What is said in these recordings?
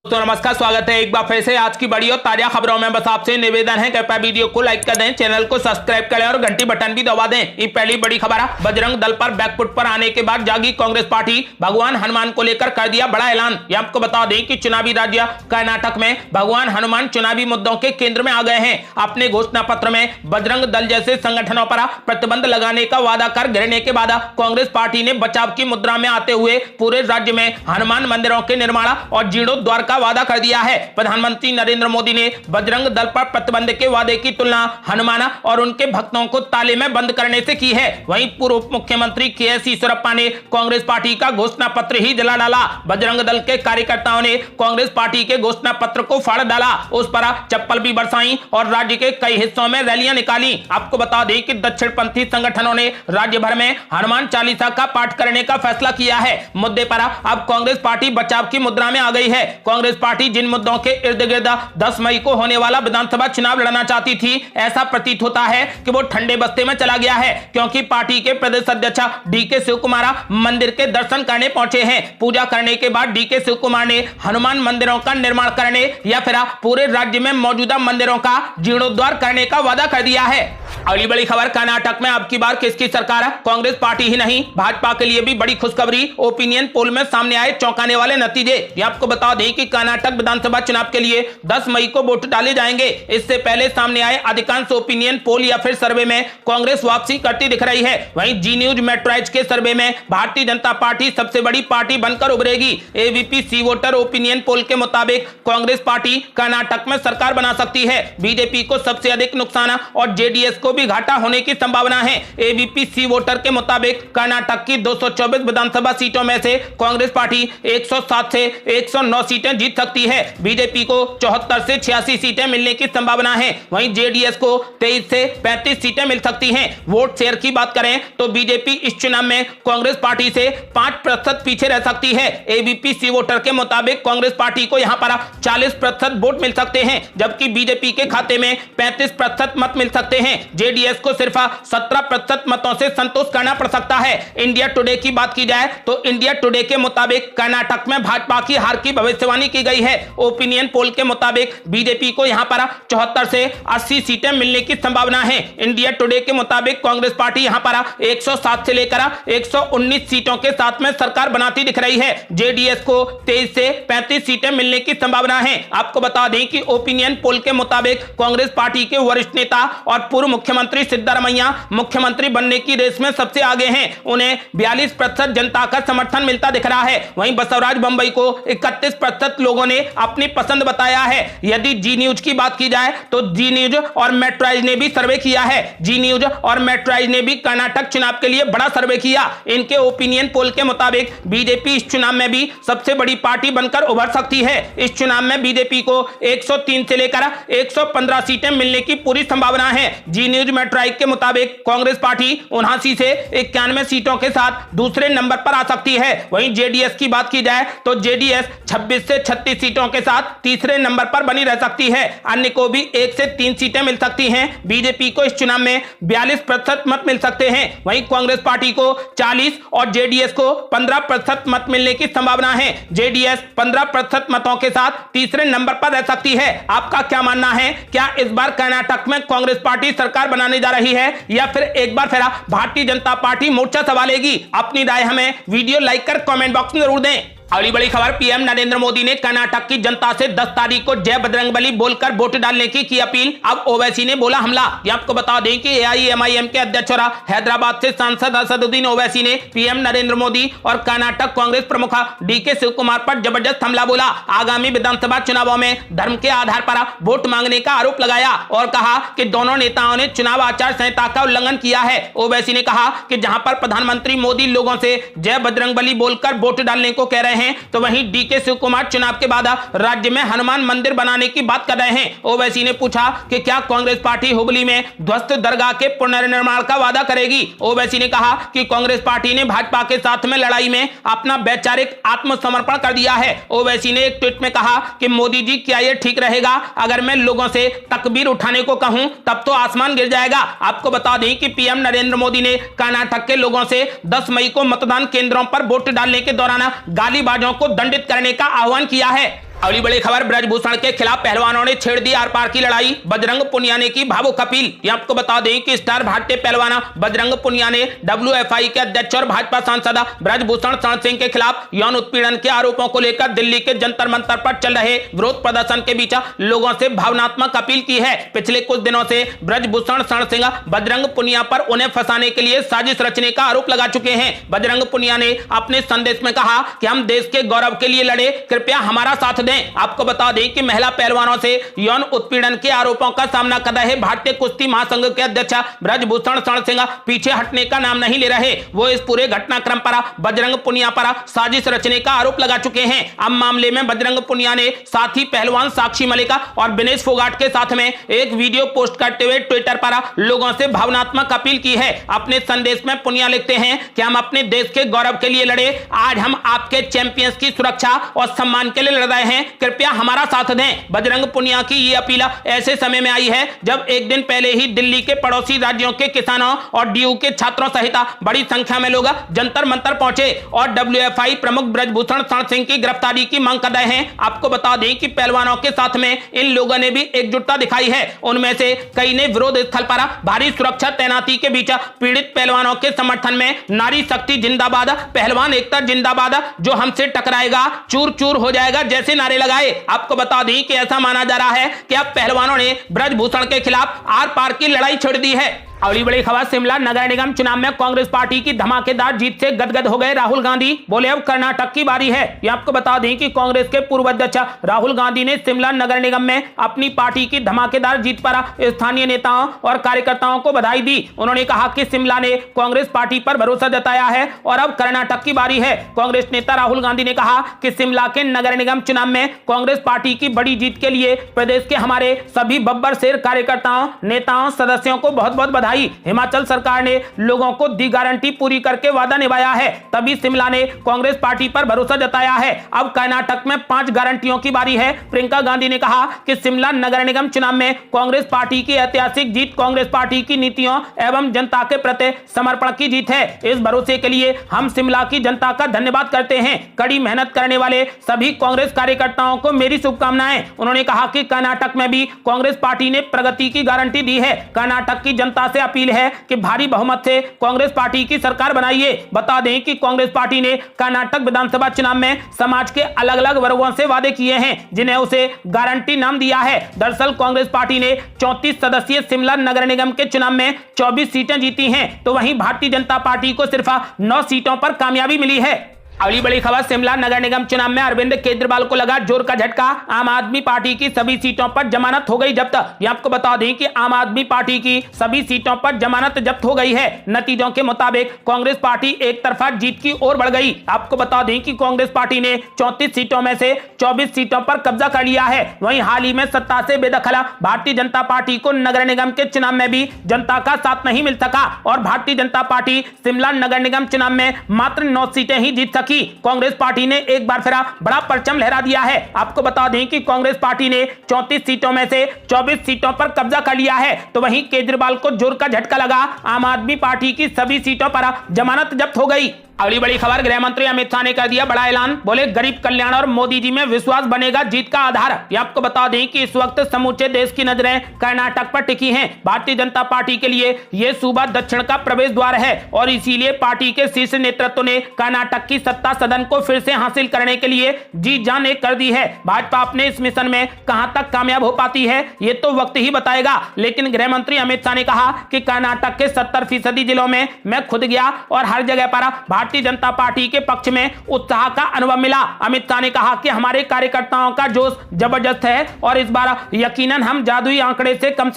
तो नमस्कार, स्वागत है एक बार फिर से आज की बड़ी और ताजा खबरों में। बस आपसे निवेदन है कृपया वीडियो को लाइक कर दें, चैनल को सब्सक्राइब करें और घंटी बटन भी दबा दें। ये पहली बड़ी खबर है। बजरंग दल पर बैकफुट पर आने के बाद जागी कांग्रेस पार्टी, भगवान हनुमान को लेकर कर दिया बड़ा ऐलान। ये आपको बता दें कि चुनावी राज्य कर्नाटक में भगवान हनुमान चुनावी मुद्दों के केंद्र में आ गए हैं। अपने घोषणा पत्र में बजरंग दल जैसे संगठनों पर प्रतिबंध लगाने का वादा कर गिरने के बाद कांग्रेस पार्टी ने बचाव की मुद्रा में आते हुए पूरे राज्य में हनुमान मंदिरों के निर्माण और जीर्णोद्धार का वादा कर दिया है। प्रधानमंत्री नरेंद्र मोदी ने बजरंग दल पर प्रतिबंध के वादे की तुलना हनुमान और उनके भक्तों को ताले में बंद करने से की है। वहीं पूर्व मुख्यमंत्री के.एस. ईश्वरप्पा ने कांग्रेस पार्टी का घोषणा पत्र ही जला डाला। बजरंग दल के कार्यकर्ताओं ने कांग्रेस पार्टी के घोषणा पत्र को फाड़ डाला, उस पर चप्पल भी बरसाई और राज्य के कई हिस्सों में रैलियां निकाली। आपको बता दें कि दक्षिणपंथी संगठनों ने राज्य भर में हनुमान चालीसा का पाठ करने का फैसला किया है। मुद्दे पर अब कांग्रेस पार्टी बचाव की मुद्रा में आ गई है। कांग्रेस पार्टी जिन मुद्दों के इर्द गिर्द 10 मई को होने वाला विधानसभा चुनाव लड़ना चाहती थी, ऐसा प्रतीत होता है कि वो ठंडे बस्ते में चला गया है, क्योंकि पार्टी के प्रदेश अध्यक्ष डी.के. शिवकुमार मंदिर के दर्शन करने पहुंचे हैं। पूजा करने के बाद डी.के. शिवकुमार ने हनुमान मंदिरों का निर्माण करने या फिर पूरे राज्य में मौजूदा मंदिरों का जीर्णोद्धार करने का वादा कर दिया है। अगली बड़ी खबर, कर्नाटक में अब की बार किसकी सरकार है? कांग्रेस पार्टी ही नहीं, भाजपा के लिए भी बड़ी खुशखबरी। ओपिनियन पोल में सामने आए चौंकाने वाले नतीजे। ये आपको बता दें कि कर्नाटक विधानसभा चुनाव के लिए 10 मई को वोट डाले जाएंगे। इससे पहले सामने आए अधिकांश ओपिनियन पोल या फिर सर्वे में कांग्रेस वापसी करती दिख रही है। वहीं जी न्यूज मेट्राइज के सर्वे में भारतीय जनता पार्टी सबसे बड़ी पार्टी बनकर उभरेगी। एबीपी सी वोटर ओपिनियन पोल के मुताबिक कांग्रेस पार्टी कर्नाटक में सरकार बना सकती है। बीजेपी को सबसे अधिक नुकसान और जेडीएस को भी घाटा होने की संभावना है। एबीपी सी वोटर के मुताबिक कर्नाटक की 224 विधानसभा सीटों में से कांग्रेस पार्टी 107 से 109 सीटें जीत सकती है। बीजेपी को 74 से 86 सीटें मिलने की संभावना है। वहीं जेडीएस को 23 से 35 सीटें मिल सकती हैं। वोट शेयर की बात करें तो बीजेपी इस चुनाव में कांग्रेस पार्टी से 5% पीछे रह सकती है। एबीपी सी वोटर के मुताबिक कांग्रेस पार्टी को यहां पर 40% वोट मिल सकते हैं, जबकि बीजेपी के खाते में 35% मत मिल सकते हैं। जेडीएस को सिर्फ 17% मतों से संतोष करना पड़ सकता है। इंडिया टुडे की बात की जाए तो इंडिया टुडे के मुताबिक कर्नाटक में भाजपा की हार की भविष्यवाणी की गई है। ओपिनियन पोल के मुताबिक बीजेपी को यहां पर 74 से 80 सीटें मिलने की संभावना है। इंडिया टुडे के मुताबिक कांग्रेस पार्टी यहां पर 107 से लेकर 119 सीटों के साथ में सरकार बनाती दिख रही है। जेडीएस को 23 से 35 सीटें मिलने की संभावना है। आपको बता दें कि ओपिनियन पोल के मुताबिक कांग्रेस पार्टी के वरिष्ठ नेता और पूर्व मुख्यमंत्री सिद्धरामैया मुख्यमंत्री बनने की रेस में सबसे आगे हैं। उन्हें 42% जनता का समर्थन मिलता दिख रहा है। वहीं बसवराज बम्बई को 31% लोगों ने अपनी पसंद बताया है। यदि जी न्यूज की बात की जाए तो जी न्यूज और मेट्राइज ने भी सर्वे किया है। जी न्यूज और मेट्राइज ने भी कर्नाटक चुनाव के लिए बड़ा सर्वे किया। इनके ओपिनियन पोल के मुताबिक बीजेपी इस चुनाव में भी सबसे बड़ी पार्टी बनकर उभर सकती है। इस चुनाव में बीजेपी को 103 से लेकर 115 सीटें मिलने की पूरी संभावना है। जी न्यूज मेट्राइज के मुताबिक कांग्रेस पार्टी 79 से 91 सीटों के साथ दूसरे नंबर पर आ सकती है। वहीं जेडीएस की बात की जाए तो जेडीएस 26 से 36 सीटों के साथ तीसरे नंबर पर बनी रह सकती है। अन्य को भी 1 से 3 सीटें मिल सकती हैं। बीजेपी को इस चुनाव में 42% मत मिल सकते हैं। वहीं कांग्रेस पार्टी को 40 और जेडीएस को 15% मत मिलने की संभावना है। जेडीएस 15% मतों के साथ तीसरे नंबर पर रह सकती है। आपका क्या मानना है? क्या इस बार कर्नाटक में कांग्रेस पार्टी सरकार बनाने जा रही है या फिर एक बार फिर भारतीय जनता पार्टी मोर्चा संभालेगी? अपनी राय हमें वीडियो लाइक कर कमेंट बॉक्स में जरूर दें। अगली बड़ी खबर, पीएम नरेंद्र मोदी ने कर्नाटक की जनता से 10 तारीख को जय बजरंगबली बोलकर वोट डालने की अपील। अब ओवैसी ने बोला हमला। ये आपको बता दें कि एआईएमआईएम के अध्यक्ष और हैदराबाद से सांसद असदुद्दीन ओवैसी ने पीएम नरेंद्र मोदी और कर्नाटक कांग्रेस प्रमुख डी.के. शिवकुमार पर जबरदस्त हमला बोला। आगामी विधानसभा चुनावों में धर्म के आधार पर वोट मांगने का आरोप लगाया और कहा कि दोनों नेताओं ने चुनाव आचार संहिता का उल्लंघन किया है। ओवैसी ने कहा कि जहां पर प्रधानमंत्री मोदी लोगों से जय बजरंगबली बोलकर वोट डालने को कह रहे हैं, तो वहीं डी.के. शिवकुमार चुनाव के बाद राज्य में हनुमान मंदिर बनाने की बात कर रहे हैं। ओवैसी ने पूछा कि क्या कांग्रेस पार्टी हुबली में ध्वस्त दरगाह के पुनर्निर्माण का वादा करेगी। ओवैसी ने कहा कि कांग्रेस पार्टी ने भाजपा के साथ में लड़ाई में अपना वैचारिक आत्मसमर्पण कर दिया है। ओवैसी ने एक ट्वीट में कहा कि मोदी जी, क्या यह ठीक रहेगा अगर मैं लोगों से तकबीर उठाने को कहूं तब तो आसमान गिर जाएगा। आपको बता दें कि पीएम नरेंद्र मोदी ने कर्नाटक के लोगों से 10 मई को मतदान केंद्रों पर वोट डालने के दौरान गालीबाजों को दंडित करने का आह्वान किया है। अगली बड़ी खबर, ब्रजभूषण के खिलाफ पहलवानों ने छेड़ दी आर पार की लड़ाई, बजरंग पुनिया ने की भावुक अपील। ये आपको बता दें कि स्टार भारतीय पहलवान बजरंग पुनिया ने WFI के अध्यक्ष और भाजपा सांसद ब्रजभूषण शरण सिंह के खिलाफ यौन उत्पीड़न के आरोपों को लेकर दिल्ली के जंतर मंतर पर चल रहे विरोध प्रदर्शन के बीच लोगों से भावनात्मक अपील की है। पिछले कुछ दिनों से ब्रजभूषण शरण सिंह बजरंग पुनिया पर उन्हें फंसाने के लिए साजिश रचने का आरोप लगा चुके हैं। बजरंग पुनिया ने अपने संदेश में कहा कि हम देश के गौरव के लिए लड़े, कृपया हमारा साथ दें। आपको बता दें कि महिला पहलवानों से यौन उत्पीड़न के आरोपों का सामना कर रहे भारतीय कुश्ती महासंघ के अध्यक्ष ब्रजभूषण शरण सिंह पीछे हटने का नाम नहीं ले रहे। वो इस पूरे घटनाक्रम पर बजरंग पुनिया पर साजिश रचने का आरोप लगा चुके हैं। अब मामले में बजरंग पुनिया ने साथी पहलवान साक्षी मलिक और विनेश फोगाट के साथ में एक वीडियो पोस्ट करते हुए ट्विटर पर लोगों से भावनात्मक अपील की है। अपने संदेश में पुनिया लिखते हैं कि हम अपने देश के गौरव के लिए लड़े, आज हम आपके चैंपियंस की सुरक्षा और सम्मान के लिए लड़ रहे हैं, कृपया हमारा साथ दें। बजरंग पुनिया की यह अपील ऐसे समय में आई है जब एक दिन पहले ही दिल्ली के पड़ोसी राज्यों के किसानों और DU के छात्रों सहित बड़ी संख्या में लोग जंतर मंतर पहुंचे और WFI प्रमुख ब्रजभूषण शरण सिंह की गिरफ्तारी की मांग कर रहे हैं। आपको बता दें कि पहलवानों के साथ में इन लोगों ने भी एकजुटता दिखाई है। उनमें से कई ने विरोध स्थल पर भारी सुरक्षा तैनाती के बीच पीड़ित पहलवानों के समर्थन में नारी शक्ति जिंदाबाद, पहलवान एकता जिंदाबाद, जो हमसे टकराएगा चूर चूर हो जाएगा जैसे नारे लगाए। आपको बता दें कि ऐसा माना जा रहा है कि अब पहलवानों ने ब्रजभूषण के खिलाफ आर पार की लड़ाई छेड़ दी है। अगली बड़ी खबर, शिमला नगर निगम चुनाव में कांग्रेस पार्टी की धमाकेदार जीत से गदगद हो गए राहुल गांधी, बोले अब कर्नाटक की बारी है। ये आपको बता दें कि कांग्रेस के पूर्व अध्यक्ष राहुल गांधी ने शिमला नगर निगम में अपनी पार्टी की धमाकेदार जीत पर स्थानीय नेताओं और कार्यकर्ताओं को बधाई दी। उन्होंने कहा कि शिमला ने कांग्रेस पार्टी पर भरोसा जताया है और अब कर्नाटक की बारी है। कांग्रेस नेता राहुल गांधी ने कहा कि शिमला के नगर निगम चुनाव में कांग्रेस पार्टी की बड़ी जीत के लिए प्रदेश के हमारे सभी बब्बर शेर कार्यकर्ताओं, नेताओं, सदस्यों को बहुत बहुत बधाई। हिमाचल सरकार ने लोगों को दी गारंटी पूरी करके वादा निभाया है, तभी शिमला ने कांग्रेस पार्टी पर भरोसा जताया है। अब कर्नाटक में 5 गारंटियों की बारी है। प्रियंका गांधी ने कहा कि शिमला नगर निगम चुनाव में कांग्रेस पार्टी की ऐतिहासिक जीत कांग्रेस पार्टी की नीतियों एवं जनता के प्रति समर्पण की जीत है। इस भरोसे के लिए हम शिमला की जनता का धन्यवाद करते हैं। कड़ी मेहनत करने वाले सभी कांग्रेस कार्यकर्ताओं को मेरी शुभकामनाएं। उन्होंने कहा कि कर्नाटक में भी कांग्रेस पार्टी ने प्रगति की गारंटी दी है। कर्नाटक की जनता से अपील है कि भारी बहुमत से कांग्रेस पार्टी की सरकार बनाइए। बता दें कि कांग्रेस पार्टी ने कर्नाटक विधानसभा चुनाव में समाज के अलग अलग वर्गों से वादे किए हैं, जिन्हें उसे गारंटी नाम दिया है। दरअसल कांग्रेस पार्टी ने 34 सदस्यीय शिमला नगर निगम के चुनाव में 24 सीटें जीती हैं, तो वहीं भारतीय जनता पार्टी को सिर्फ 9 सीटों पर कामयाबी मिली है। अगली बड़ी खबर, शिमला नगर निगम चुनाव में अरविंद केजरीवाल को लगा जोर का झटका, आम आदमी पार्टी की सभी सीटों पर जमानत हो गई जब्त। ये आपको बता दें कि आम आदमी पार्टी की सभी सीटों पर जमानत जब्त हो गई है। नतीजों के मुताबिक कांग्रेस पार्टी एक तरफा जीत की ओर बढ़ गई। आपको बता दें कि कांग्रेस पार्टी ने 34 सीटों में से 24 सीटों पर कब्जा कर लिया है। वहीं हाल ही में सत्ता से बेदखल भारतीय जनता पार्टी को नगर निगम के चुनाव में भी जनता का साथ नहीं मिल सका और भारतीय जनता पार्टी शिमला नगर निगम चुनाव में मात्र 9 सीटें ही जीत सकी। कांग्रेस पार्टी ने एक बार फिर बड़ा परचम लहरा दिया है। आपको बता दें कि कांग्रेस पार्टी ने 34 सीटों में से 24 सीटों पर कब्जा कर लिया है, तो वहीं केजरीवाल को जोर का झटका लगा, आम आदमी पार्टी की सभी सीटों पर जमानत जब्त हो गई। अगली बड़ी खबर, गृह मंत्री अमित शाह ने कर दिया बड़ा ऐलान, बोले गरीब कल्याण और मोदी जी में विश्वास बनेगा जीत का आधार। ये आपको बता दें कि इस वक्त समूचे देश की नजरें कर्नाटक पर टिकी हैं। भारतीय जनता पार्टी के लिए यह सूबा दक्षिण का प्रवेश द्वार है और इसीलिए पार्टी के शीर्ष नेतृत्व ने कर्नाटक की सत्ता सदन को फिर से हासिल करने के लिए जी जान एक कर दी है। भाजपा अपने इस मिशन में कहां तक कामयाब हो पाती है ये तो वक्त ही बताएगा, लेकिन गृह मंत्री अमित शाह ने कहा कि कर्नाटक के 70% जिलों में मैं खुद गया और हर जगह पर भारतीय जनता पार्टी के पक्ष में उत्साह का अनुभव मिला। अमित शाह ने कहा कि हमारे कार्यकर्ताओं का जोश जबरदस्त है और इस बार यकीनन हम जादुई आंकड़े से कम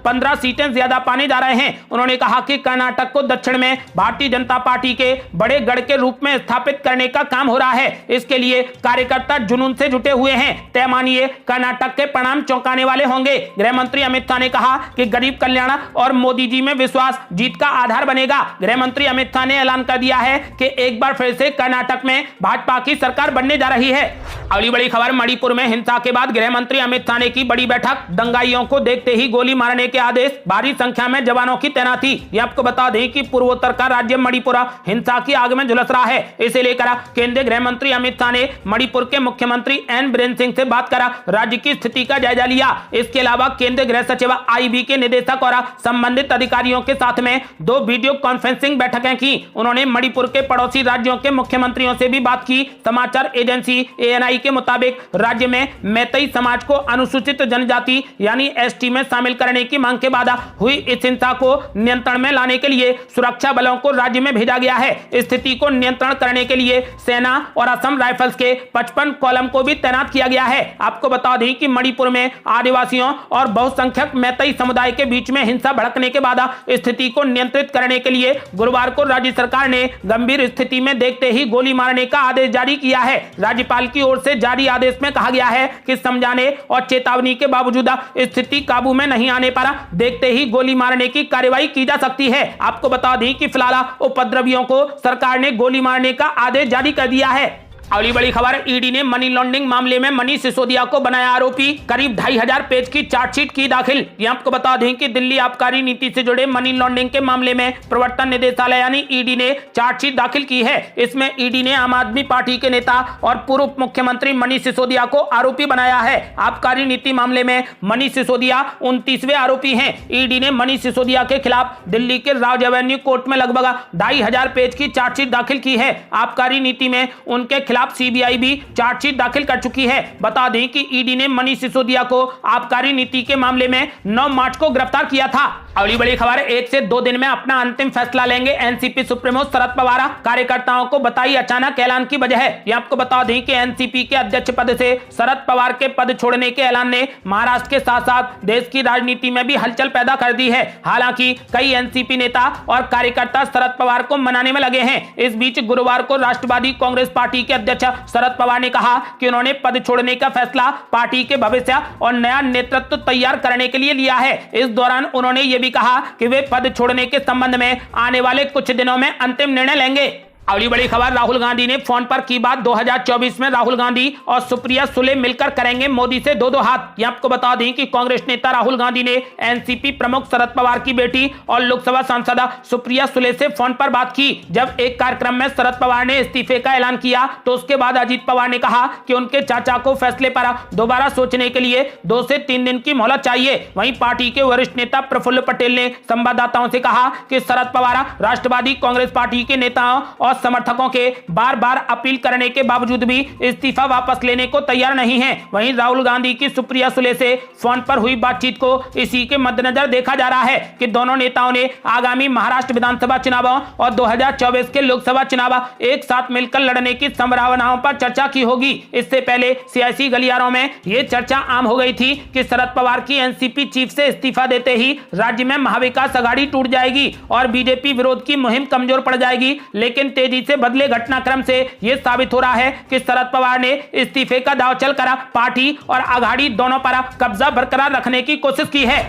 15 सीटें ज्यादा पाने जा रहे हैं। उन्होंने कहा कि कर्नाटक को दक्षिण में भारतीय जनता पार्टी के बड़े गढ़ के रूप में स्थापित करने का काम हो रहा है। इसके लिए कार्यकर्ता जुनून से जुटे हुए हैं। तय मानिए कर्नाटक के परिणाम चौंकाने वाले होंगे। गृह मंत्री अमित शाह ने कहा कि गरीब कल्याण और मोदी जी में विश्वास जीत का आधार बनेगा। गृह मंत्री अमित शाह ने ऐलान कर दिया है कि एक बार फिर से कर्नाटक में भाजपा की सरकार बनने जा रही है। अगली बड़ी खबर, मणिपुर में हिंसा के बाद गृह मंत्री अमित शाह ने की बड़ी बैठक, दंगाइयों को देखते ही गोली मारने के आदेश, भारी संख्या में जवानों की तैनाती। ये आपको बता दें कि पूर्वोत्तर का राज्य मणिपुर हिंसा की आग में झुलस रहा है। इसे लेकर केंद्रीय गृह मंत्री अमित शाह ने मणिपुर के मुख्यमंत्री एन बीरेन सिंह से बात कर राज्य की स्थिति का जायजा लिया। इसके अलावा केंद्रीय गृह सचिव आईबी के निदेशक और संबंधित अधिकारियों के साथ में 2 वीडियो कॉन्फ्रेंसिंग बैठकें की। उन्होंने मणिपुर के पड़ोसी राज्यों के मुख्यमंत्रियों से भी बात की। समाचार एजेंसी एएनआई के मुताबिक राज्य में मैतेई समाज को अनुसूचित जनजाति यानी एसटी में शामिल करने की मांग के बाद हुई इस हिंसा को नियंत्रण में लाने के लिए सुरक्षा बलों को राज्य में भेजा गया है। स्थिति को नियंत्रण करने के लिए सेना और असम राइफल्स के 55 कॉलम को भी तैनात किया गया है। आपको बता दें कि मणिपुर में आदिवासियों और बहुसंख्यक मैतेई समुदाय के बीच में हिंसा भड़कने के बाद स्थिति को नियंत्रित करने के लिए गुरुवार को राज्य सरकार ने गंभीर स्थिति में देखते ही गोली मारने का आदेश जारी किया है। राज्यपाल की ओर से जारी आदेश में कहा गया है कि समझाने और चेतावनी के बावजूद स्थिति काबू में नहीं आने पर देखते ही गोली मारने की कार्रवाई की जा सकती है। आपको बता दें कि फिलहाल उपद्रवियों को सरकार ने गोली मारने का आदेश जारी कर दिया है। अगली बड़ी खबर, ईडी ने मनी लॉन्ड्रिंग मामले में मनीष सिसोदिया को बनाया आरोपी, करीब 2500 पेज की चार्जशीट की दाखिल। ये आपको बता दें कि दिल्ली आबकारी नीति से जुड़े मनी लॉन्ड्रिंग के मामले में प्रवर्तन निदेशालय यानी ईडी ने चार्जशीट दाखिल की है। इसमें ईडी ने आम आदमी पार्टी के नेता और पूर्व मुख्यमंत्री मनीष सिसोदिया को आरोपी बनाया है। आबकारी नीति मामले में मनीष सिसोदिया 29वें आरोपी हैं। ईडी ने मनीष सिसोदिया के खिलाफ दिल्ली के राज एवेन्यू कोर्ट में लगभग 2500 पेज की चार्जशीट दाखिल की है। आबकारी नीति में उनके खिलाफ सीबीआई भी चार्जशीट दाखिल कर चुकी है। बता दें कि ईडी ने मनीष सिसोदिया को आबकारी नीति के मामले में 9 मार्च को गिरफ्तार किया था। अगली बड़ी खबर, 1 से 2 दिन में अपना अंतिम फैसला लेंगे एनसीपी सुप्रीमो शरद पवार, कार्यकर्ताओं को बताई अचानक ऐलान की वजह। ये आपको बता दें कि एनसीपी के अध्यक्ष पद से शरद पवार के पद छोड़ने के ऐलान ने महाराष्ट्र के साथ साथ देश की राजनीति में भी हलचल पैदा कर दी है। हालांकि कई एनसीपी नेता और कार्यकर्ता शरद पवार को मनाने में लगे हैं। इस बीच गुरुवार को राष्ट्रवादी कांग्रेस पार्टी के अध्यक्ष शरद पवार ने कहा कि उन्होंने पद छोड़ने का फैसला पार्टी के भविष्य और नया नेतृत्व तैयार करने के लिए लिया है। इस दौरान उन्होंने ये भी कहा कि वे पद छोड़ने के संबंध में आने वाले कुछ दिनों में अंतिम निर्णय लेंगे। अगली बड़ी खबर, राहुल गांधी ने फोन पर की बात, 2024 में राहुल गांधी और सुप्रिया सुले मिलकर करेंगे मोदी से 2-2 हाथ। ये आपको बता दें कि कांग्रेस नेता राहुल गांधी ने एनसीपी प्रमुख शरद पवार की बेटी और लोकसभा सांसद सुप्रिया सुले से फोन पर बात की। जब एक कार्यक्रम में शरद पवार ने इस्तीफे का ऐलान किया तो उसके बाद अजीत पवार ने कहा कि उनके चाचा को फैसले पर दोबारा सोचने के लिए 2 से 3 दिन की मोहलत चाहिए। वहीं पार्टी के वरिष्ठ नेता प्रफुल्ल पटेल ने संवाददाताओं से कहा कि शरद पवार राष्ट्रवादी कांग्रेस पार्टी के नेताओं और समर्थकों के बार बार अपील करने के बावजूद भी इस्तीफा वापस लेने को तैयार नहीं हैं। वहीं राहुल गांधी की सुप्रिया सुले से फोन पर हुई बातचीत को इसी के मद्देनजर देखा जा रहा है कि दोनों नेताओं ने आगामी महाराष्ट्र विधानसभा चुनावों और 2024 के लोकसभा चुनाव एक साथ मिलकर लड़ने की संभावनाओं पर चर्चा की होगी। इससे पहले सियासी गलियारों में यह चर्चा आम हो गई थी कि शरद पवार की एनसीपी चीफ से इस्तीफा देते ही राज्य में महाविकास अघाड़ी टूट जाएगी और बीजेपी विरोध की मुहिम कमजोर पड़ जाएगी। लेकिन तेजी से बदले घटनाक्रम से यह साबित हो रहा है कि शरद पवार ने इस्तीफे का दांव चलकर पार्टी और अघाड़ी दोनों पर कब्जा बरकरार रखने की कोशिश की है।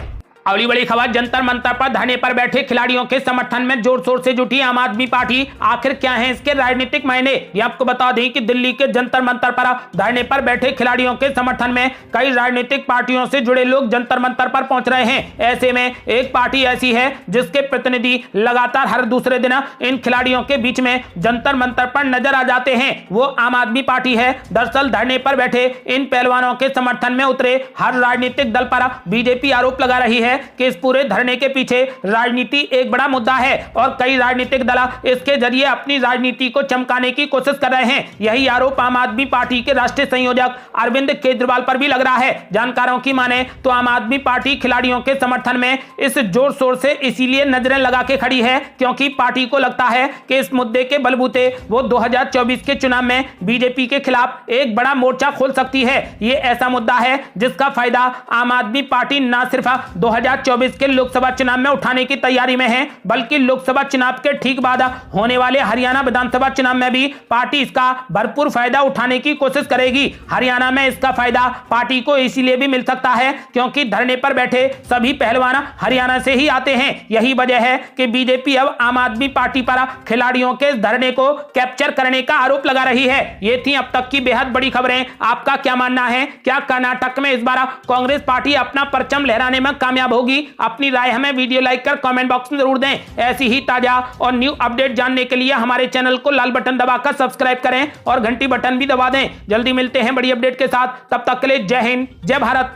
अगली बड़ी खबर, जंतर मंतर पर धरने पर बैठे खिलाड़ियों के समर्थन में जोर शोर से जुटी आम आदमी पार्टी, आखिर क्या है इसके राजनीतिक मायने। ये आपको बता दें कि दिल्ली के जंतर मंतर पर धरने पर बैठे खिलाड़ियों के समर्थन में कई राजनीतिक पार्टियों से जुड़े लोग जंतर मंतर पर पहुंच रहे हैं। ऐसे में एक पार्टी ऐसी है जिसके प्रतिनिधि लगातार हर दूसरे दिन इन खिलाड़ियों के बीच में जंतर मंतर पर नजर आ जाते हैं। वो आम आदमी पार्टी है। दरअसल धरने पर बैठे इन पहलवानों के समर्थन में उतरे हर राजनीतिक दल पर बीजेपी आरोप लगा रही है कि इस पूरे धरने के पीछे राजनीति एक बड़ा मुद्दा है और कई राजनीतिक दल इसके जरिए अपनी राजनीति को चमकाने की कोशिश कर रहे हैं। यही आरोप आम आदमी पार्टी के राष्ट्रीय संयोजक अरविंद केजरीवाल पर भी लग रहा है। जानकारों की माने तो आम आदमी पार्टी खिलाड़ियों के समर्थन में इस जोर शोर से इसीलिए नजरें लगा के खड़ी है क्योंकि पार्टी को लगता है कि इस मुद्दे के बलबूते वो 2024 के चुनाव में बीजेपी के खिलाफ एक बड़ा मोर्चा खोल सकती है। ये ऐसा मुद्दा है जिसका फायदा आम आदमी पार्टी न सिर्फ 2024 के लोकसभा चुनाव में उठाने की तैयारी में है, बल्कि लोकसभा चुनाव के ठीक बाद होने वाले हरियाणा विधानसभा चुनाव में भी पार्टी इसका भरपूर फायदा उठाने की कोशिश करेगी। हरियाणा में इसका फायदा पार्टी को इसीलिए भी मिल सकता है क्योंकि धरने पर बैठे सभी पहलवान हरियाणा से ही आते हैं। यही वजह है कि बीजेपी अब आम आदमी पार्टी पर खिलाड़ियों के धरने को कैप्चर करने का आरोप लगा रही है। ये थी अब तक की बेहद बड़ी खबरें। आपका क्या मानना है? क्या कर्नाटक में इस बार कांग्रेस पार्टी अपना परचम लहराने में कामयाब होगी? अपनी राय हमें वीडियो लाइक कर कमेंट बॉक्स में जरूर दें। ऐसी ही ताजा और न्यू अपडेट जानने के लिए हमारे चैनल को लाल बटन दबाकर सब्सक्राइब करें और घंटी बटन भी दबा दें। जल्दी मिलते हैं बड़ी अपडेट के साथ, तब तक के लिए जय हिंद, जय भारत।